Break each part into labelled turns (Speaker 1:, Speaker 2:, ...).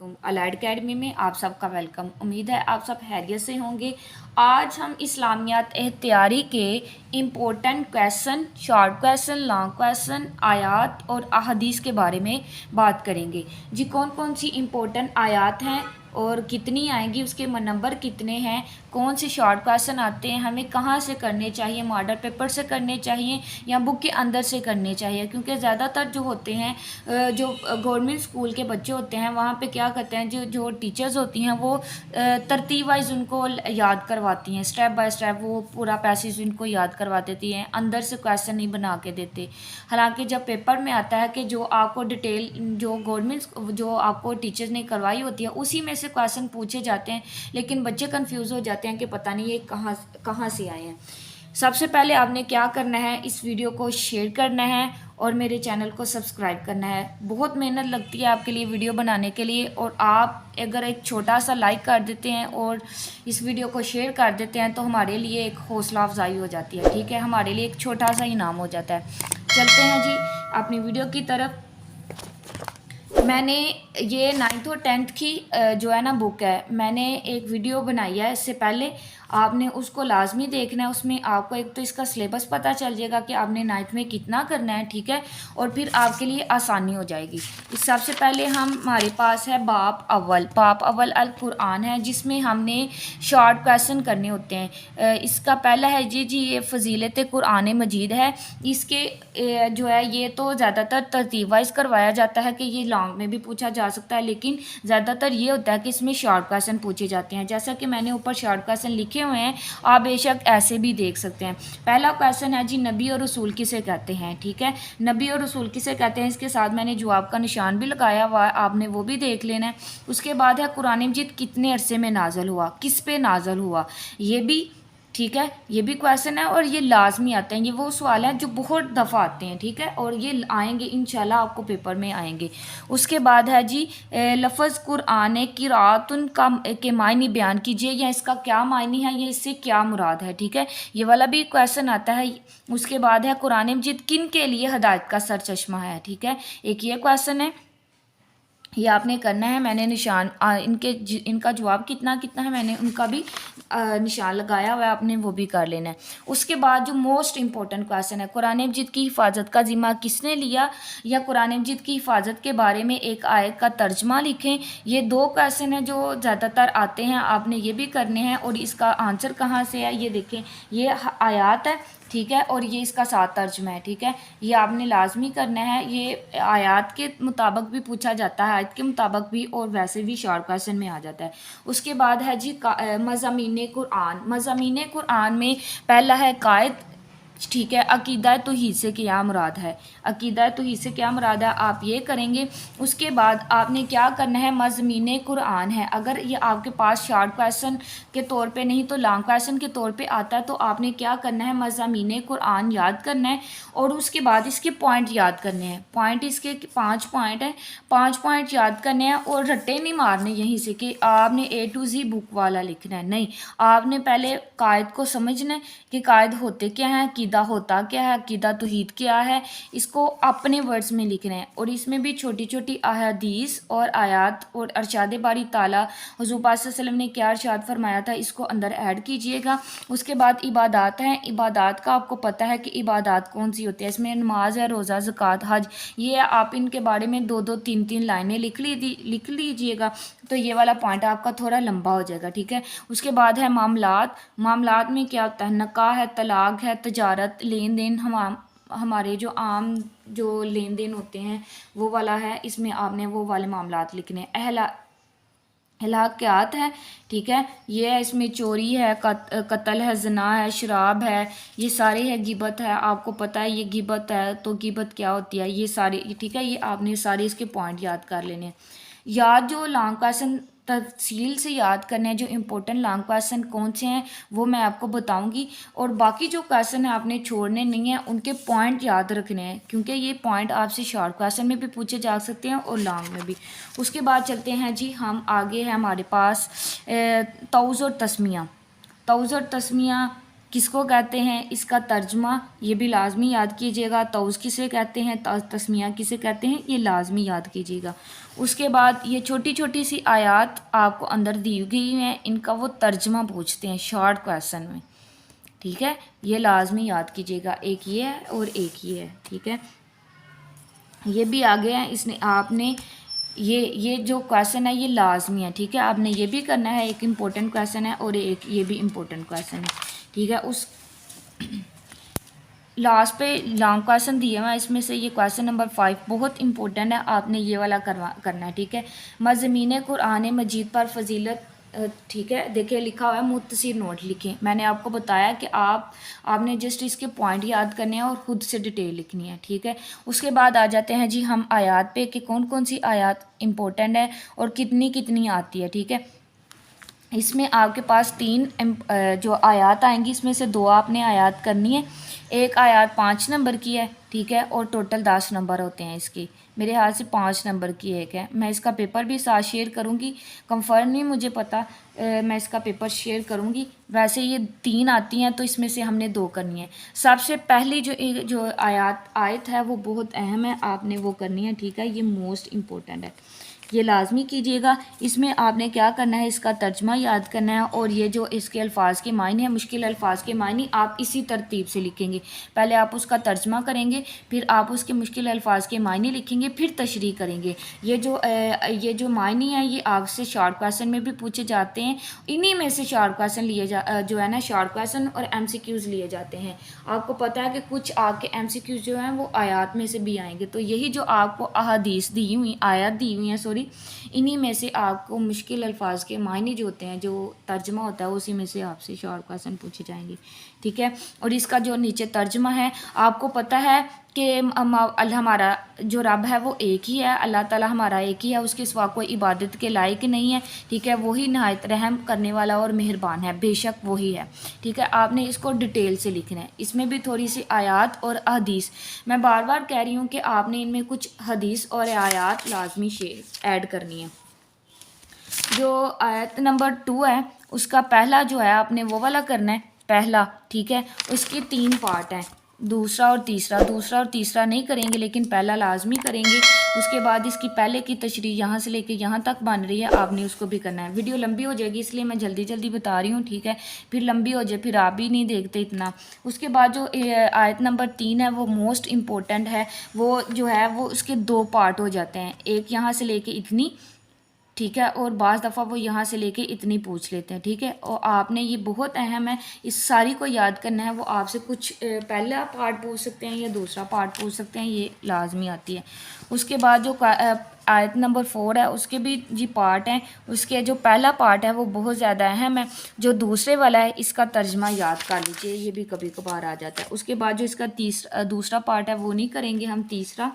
Speaker 1: Allied academy में आप सबका वेलकम। उम्मीद है आप सब खैरियत से होंगे। आज हम इस्लामियात एहतियारी के important question, short question, long question, आयात और अहदीस के बारे में बात करेंगे। जी कौन कौन सी इम्पोर्टेंट आयात हैं और कितनी आएंगी, उसके नंबर कितने हैं, कौन से शॉर्ट क्वेश्चन आते हैं, हमें कहाँ से करने चाहिए, मॉडल पेपर से करने चाहिए या बुक के अंदर से करने चाहिए। क्योंकि ज़्यादातर जो होते हैं जो गवर्नमेंट स्कूल के बच्चे होते हैं वहाँ पे क्या करते हैं, जो जो टीचर्स होती हैं वो तरतीब वाइज उनको याद करवाती हैं, स्टेप बाय स्टेप वो पूरा पैसेज उनको याद करवा देती हैं, अंदर से क्वेश्चन नहीं बना के देते। हालांकि जब पेपर में आता है कि जो आपको डिटेल जो गवर्नमेंट जो आपको टीचर्स ने करवाई होती है उसी में से क्वेश्चन पूछे जाते हैं, लेकिन बच्चे कंफ्यूज हो जाते हैं कि पता नहीं ये कहाँ कहाँ से आए हैं। सबसे पहले आपने क्या करना है, इस वीडियो को शेयर करना है और मेरे चैनल को सब्सक्राइब करना है। बहुत मेहनत लगती है आपके लिए वीडियो बनाने के लिए, और आप अगर एक छोटा सा लाइक कर देते हैं और इस वीडियो को शेयर कर देते हैं तो हमारे लिए एक हौसला अफजाई हो जाती है। ठीक है, हमारे लिए एक छोटा सा इनाम हो जाता है। चलते हैं जी अपनी वीडियो की तरफ। मैंने ये 9th और 10th की जो है ना बुक है, मैंने एक वीडियो बनाई है इससे पहले, आपने उसको लाजमी देखना है। उसमें आपको एक तो इसका सिलेबस पता चल जाएगा कि आपने 9th में कितना करना है, ठीक है, और फिर आपके लिए आसानी हो जाएगी। इस सबसे पहले हमारे पास है बाप अव्वल अल कुरान है, जिसमें हमने शॉर्ट क्वेश्चन करने होते हैं। इसका पहला है जी ये फजीलत कुरान मजीद है। इसके जो है ये तो ज़्यादातर तरतीब वाइज करवाया जाता है कि ये लॉन्ग में भी पूछा जा सकता है, लेकिन ज़्यादातर ये होता है कि इसमें शॉर्ट क्वेश्चन पूछे जाते हैं। जैसा कि मैंने ऊपर शॉर्ट क्वेश्चन लिखे हुए हैं, आप बेशक ऐसे भी देख सकते हैं। पहला क्वेश्चन है जी नबी और रसूल किसे कहते हैं। ठीक है, नबी और रसूल किसे कहते हैं, इसके साथ मैंने जवाब का निशान भी लगाया हुआ है, आपने वो भी देख लेना है। उसके बाद है कुरान मजीद कितने अरसे में नाजल हुआ, किस पे नाजल हुआ, ये भी ठीक है, ये भी क्वेश्चन है और ये लाजमी आते हैं। ये वो सवाल हैं जो बहुत दफ़ा आते हैं, ठीक है, और ये आएंगे इंशाल्लाह आपको पेपर में आएंगे। उसके बाद है जी लफ्ज़ कुरान किरातुन का के मायने बयान कीजिए, या इसका क्या मायने है, या इससे क्या मुराद है। ठीक है, ये वाला भी क्वेश्चन आता है। उसके बाद है कुरान मजीद किन के लिए हदायत का सर चश्मा है। ठीक है, एक ये क्वेश्चन है, ये आपने करना है। मैंने निशान इनका जवाब कितना कितना है मैंने उनका भी निशान लगाया हुआ है, आपने वो भी कर लेना है। उसके बाद जो मोस्ट इम्पोर्टेंट क्वेश्चन है, कुरान मजीद की हिफाजत का ज़िम्मा किसने लिया, या कुरान मजीद की हिफाजत के बारे में एक आयत का तर्जमा लिखें। ये दो क्वेश्चन हैं जो ज़्यादातर आते हैं, आपने ये भी करने हैं। और इसका आंसर कहाँ से है ये देखें, ये आयात है, ठीक है, और ये इसका साथ तर्जमा है। ठीक है, ये आपने लाजमी करना है। ये आयात के मुताबिक भी पूछा जाता है, आयत के मुताबिक भी, और वैसे भी शॉर्ट क्वेश्चन में आ जाता है। उसके बाद है जी मज़ामीन कुरान। मज़ामीन कुरान में पहला है कायद, ठीक है, अकीदा तौहीद से क्या मुराद है, अकीदा तौहीद से क्या मुराद है, आप ये करेंगे। उसके बाद आपने क्या करना है, मज़मीन कुरान है, अगर ये आपके पास शॉर्ट क्वेश्चन के तौर पे नहीं तो लॉन्ग क्वेश्चन के तौर पे आता है, तो आपने क्या करना है, मज़मीन कुरान याद करना है और उसके बाद इसके पॉइंट याद करने हैं। पॉइंट इसके 5 पॉइंट हैं, 5 पॉइंट याद करने हैं और रट्टे नहीं मारने यहीं से कि आपने A to Z बुक वाला लिखना है, नहीं, आपने पहले कायद को समझना है कि कायद होते क्या हैं, अकीदा होता क्या है, अकीदा तौहीद क्या है, इसको अपने वर्ड्स में लिखना है। और इसमें भी छोटी छोटी अहादीस और आयात और अरशाद बारी ताला हुज़ूर पाक सल्लल्लाहु अलैहि वसल्लम ने क्या अरशाद फरमाया था, इसको अंदर ऐड कीजिएगा। उसके बाद इबादात हैं, इबादात का आपको पता है कि इबादात कौन सी होती है, इसमें नमाज है, रोज़ा, ज़कात, हज, ये आप इनके बारे में 2-2 3-3 लाइनें लिख लीजिएगा, तो ये वाला पॉइंट आपका थोड़ा लंबा हो जाएगा। ठीक है, उसके बाद है मामलात। मामलात में क्या होता है, नकाह है, तलाक है, तजारत, लेन देन, हमारे जो आम जो लेन देन होते हैं वो वाला है, इसमें आपने वो वाले मामलात लिखने हैं। हलाकियात है, ठीक है, ये है, इसमें चोरी है, कत्ल है, जना है, शराब है, ये सारे है, गिबत है, आपको पता है ये गिबत है, तो गिबत क्या होती है, ये सारे, ठीक है, ये आपने सारे इसके पॉइंट याद कर लेने हैं। याद जो लॉन्ग क्वेश्चन तफसील से याद करने हैं, जो इम्पोर्टेंट लॉन्ग क्वेश्चन कौन से हैं वो मैं आपको बताऊंगी, और बाकी जो क्वेश्चन है आपने छोड़ने नहीं हैं, उनके पॉइंट याद रखने हैं, क्योंकि ये पॉइंट आपसे शॉर्ट क्वेश्चन में भी पूछे जा सकते हैं और लॉन्ग में भी। उसके बाद चलते हैं जी, हम आगे हैं हमारे पास तौज़ और तस्मिया। तौज़ और तस्मिया किसको कहते हैं, इसका तर्जमा ये भी लाजमी याद कीजिएगा। तौज़ किसे कहते हैं, तस्मिया किसे कहते हैं, ये लाजमी याद कीजिएगा। उसके बाद ये छोटी छोटी सी आयात आपको अंदर दी गई हैं, इनका वो तर्जमा पूछते हैं शॉर्ट क्वेश्चन में, ठीक है। ये लाजमी याद कीजिएगा, एक ये है और एक ये है, ठीक है। ये भी आगे हैं, इसने आपने ये जो क्वेश्चन है ये लाजमी है, ठीक है। आपने ये भी करना है, एक इम्पोर्टेंट क्वेश्चन है और एक ये भी इम्पोर्टेंट क्वेश्चन है, ठीक है। उस लास्ट पे लॉन्ग क्वेश्चन दिए हुआ है, इसमें से ये क्वेश्चन नंबर 5 बहुत इंपॉर्टेंट है, आपने ये वाला करना है, ठीक है। मज़मीन कुरान मजीद पर फजीलत, ठीक है। देखिए लिखा हुआ है मुख्तसर नोट लिखें। मैंने आपको बताया कि आपने जस्ट इसके पॉइंट याद करने हैं और ख़ुद से डिटेल लिखनी है, ठीक है। उसके बाद आ जाते हैं जी हम आयात पे कि कौन कौन सी आयात इम्पोर्टेंट है और कितनी कितनी आती है, ठीक है। इसमें आपके पास 3 जो आयात आएंगी, इसमें से 2 आपने आयात करनी है। एक आयात 5 नंबर की है, ठीक है, और टोटल 10 नंबर होते हैं इसकी। मेरे हाथ से 5 नंबर की एक है। मैं इसका पेपर भी साथ शेयर करूँगी, कंफर्म नहीं मुझे पता, मैं इसका पेपर शेयर करूँगी। वैसे ये 3 आती हैं तो इसमें से हमने 2 करनी है। सबसे पहली जो आयत है वो बहुत अहम है, आपने वो करनी है, ठीक है। ये मोस्ट इम्पोर्टेंट है, ये लाजमी कीजिएगा। इसमें आपने क्या करना है, इसका तर्जमा याद करना है और ये जो इसके अल्फाज के मायने हैं, मुश्किल अल्फाज के मायने आप इसी तरतीब से लिखेंगे। पहले आप उसका तर्जमा करेंगे, फिर आप उसके मुश्किल अल्फाज के मायने लिखेंगे, फिर तशरीह करेंगे। ये जो मायने हैं ये आपसे शॉर्ट क्वेश्चन में भी पूछे जाते हैं। इन्हीं में से शॉर्ट क्वेश्चन जो है ना, शॉर्ट क्वेश्चन और MCQs लिए जाते हैं। आपको पता है कि कुछ आपके MCQs जो हैं वो आयात में से भी आएंगे, तो यही जो आपको अहादीस दी हुई, आयत दी हुई हैं, सॉरी, इन्हीं में से आपको मुश्किल अल्फाज के मायने जो होते हैं, जो तर्जमा होता है, उसी में से आपसे शॉर्ट क्वेश्चन पूछे जाएंगे, ठीक है। और इसका जो नीचे तर्जमा है, आपको पता है कि हमारा जो रब है वो एक ही है, अल्लाह ताला हमारा एक ही है, उसके सिवा कोई इबादत के लायक नहीं है, ठीक है। वही नहायत रहम करने वाला और मेहरबान है, बेशक वही है, ठीक है। आपने इसको डिटेल से लिखना है। इसमें भी थोड़ी सी आयात और हदीस, मैं बार बार कह रही हूँ कि आपने इनमें कुछ हदीस और आयात लाजमी ऐड करनी है। जो आयत नंबर 2 है उसका पहला जो है आपने वो वाला करना है, पहला, ठीक है। उसके 3 पार्ट हैं, दूसरा और तीसरा नहीं करेंगे, लेकिन पहला लाजमी करेंगे। उसके बाद इसकी पहले की तशरीह यहाँ से लेके यहाँ तक बन रही है, आपने उसको भी करना है। वीडियो लंबी हो जाएगी इसलिए मैं जल्दी जल्दी बता रही हूँ, ठीक है। फिर लंबी हो जाए फिर आप भी नहीं देखते इतना। उसके बाद जो आयत नंबर 3 है वो मोस्ट इम्पोर्टेंट है। वो जो है वो उसके 2 पार्ट हो जाते हैं, एक यहाँ से लेके इतनी, ठीक है, और बाज़ दफ़ा वो यहाँ से लेके इतनी पूछ लेते हैं, ठीक है। और आपने ये बहुत अहम है, इस सारी को याद करना है। वो आपसे कुछ पहला पार्ट पूछ सकते हैं या दूसरा पार्ट पूछ सकते हैं, ये लाजमी आती है। उसके बाद जो आयत नंबर 4 है उसके भी जी पार्ट हैं। उसके जो पहला पार्ट है वो बहुत ज़्यादा अहम है, जो दूसरे वाला है इसका तर्जमा याद कर लीजिए, ये भी कभी कभार आ जाता है। उसके बाद जो इसका दूसरा पार्ट है वो नहीं करेंगे हम, तीसरा।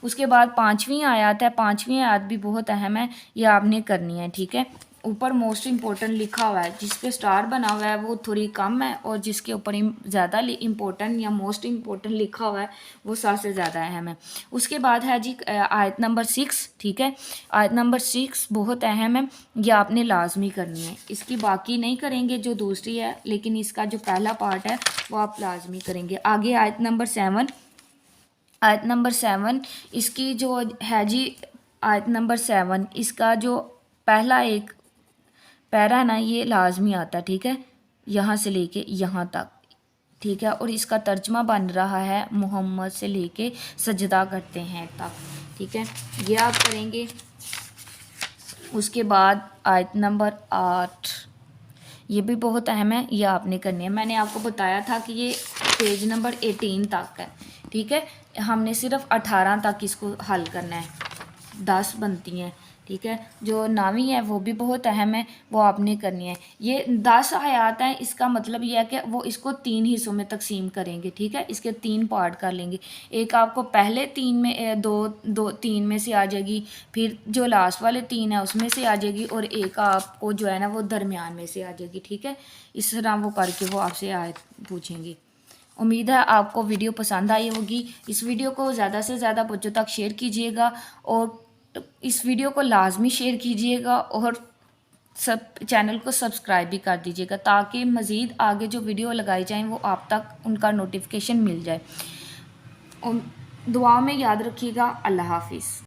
Speaker 1: उसके बाद 5वीं आयत है, 5वीं आयत भी बहुत अहम है, ये आपने करनी है, ठीक है। ऊपर मोस्ट इम्पोर्टेंट लिखा हुआ है, जिस पे स्टार बना हुआ है वो थोड़ी कम है, और जिसके ऊपर ज़्यादा इम्पोर्टेंट या मोस्ट इम्पोर्टेंट लिखा हुआ है वो सबसे ज़्यादा अहम है। उसके बाद है जी आयत नंबर 6, ठीक है। आयत नंबर 6 बहुत अहम है, ये आपने लाजमी करनी है। इसकी बाकी नहीं करेंगे जो दूसरी है, लेकिन इसका जो पहला पार्ट है वो आप लाजमी करेंगे। आगे आयत नंबर 7, आयत नंबर 7 इसकी जो है जी, आयत नंबर 7 इसका जो पहला एक पैरा ना ये लाजमी आता, ठीक है, यहाँ से लेके यहाँ तक, ठीक है। और इसका तर्जमा बन रहा है मोहम्मद से लेके सजदा करते हैं तक, ठीक है, ये आप करेंगे। उसके बाद आयत नंबर 8, ये भी बहुत अहम है, ये आपने करनी है। मैंने आपको बताया था कि ये पेज नंबर 18 तक है, ठीक है। हमने सिर्फ 18 तक इसको हल करना है, 10 बनती हैं, ठीक है। जो 9वीं है वो भी बहुत अहम है, वो आपने करनी है। ये 10 आयात हैं, इसका मतलब ये है कि वो इसको 3 हिस्सों में तकसीम करेंगे, ठीक है। इसके 3 पार्ट कर लेंगे। एक आपको पहले 3 में 3 में से आ जाएगी, फिर जो लास्ट वाले 3 है उसमें से आ जाएगी, और एक आपको जो है ना वो दरमियान में से आ जाएगी, ठीक है। इस तरह वो करके वो आपसे आयत पूछेंगे। उम्मीद है आपको वीडियो पसंद आई होगी। इस वीडियो को ज़्यादा से ज़्यादा बच्चों तक शेयर कीजिएगा, और इस वीडियो को लाजमी शेयर कीजिएगा, और چینل کو سبسکرائب بھی کر دیجیے گا تاکہ مزید آگے جو ویڈیو لگائی جائیں وہ آپ تک ان کا نوٹیفیکیشن مل جائے. دعا میں یاد رکھیے گا. اللہ حافظ.